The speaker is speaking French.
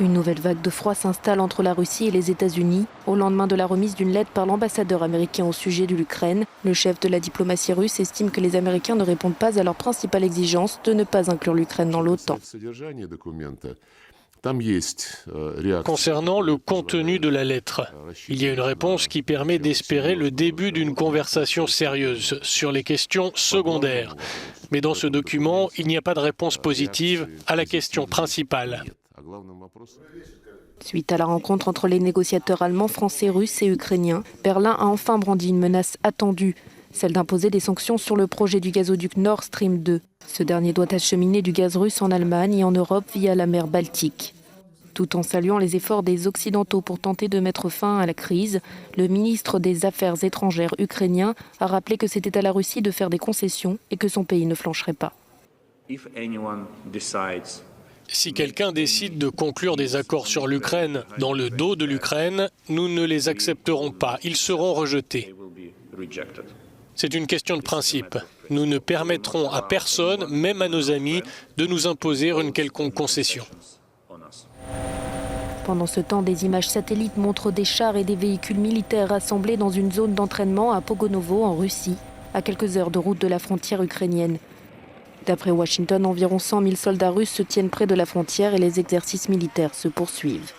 Une nouvelle vague de froid s'installe entre la Russie et les États-Unis. Au lendemain de la remise d'une lettre par l'ambassadeur américain au sujet de l'Ukraine, le chef de la diplomatie russe estime que les Américains ne répondent pas à leur principale exigence de ne pas inclure l'Ukraine dans l'OTAN. Concernant le contenu de la lettre, il y a une réponse qui permet d'espérer le début d'une conversation sérieuse sur les questions secondaires. Mais dans ce document, il n'y a pas de réponse positive à la question principale. Suite à la rencontre entre les négociateurs allemands, français, russes et ukrainiens, Berlin a enfin brandi une menace attendue, celle d'imposer des sanctions sur le projet du gazoduc Nord Stream 2. Ce dernier doit acheminer du gaz russe en Allemagne et en Europe via la mer Baltique. Tout en saluant les efforts des Occidentaux pour tenter de mettre fin à la crise, le ministre des Affaires étrangères ukrainien a rappelé que c'était à la Russie de faire des concessions et que son pays ne flancherait pas. Si quelqu'un décide de conclure des accords sur l'Ukraine dans le dos de l'Ukraine, nous ne les accepterons pas. Ils seront rejetés. C'est une question de principe. Nous ne permettrons à personne, même à nos amis, de nous imposer une quelconque concession. Pendant ce temps, des images satellites montrent des chars et des véhicules militaires rassemblés dans une zone d'entraînement à Pogonovo, en Russie, à quelques heures de route de la frontière ukrainienne. D'après Washington, environ 100 000 soldats russes se tiennent près de la frontière et les exercices militaires se poursuivent.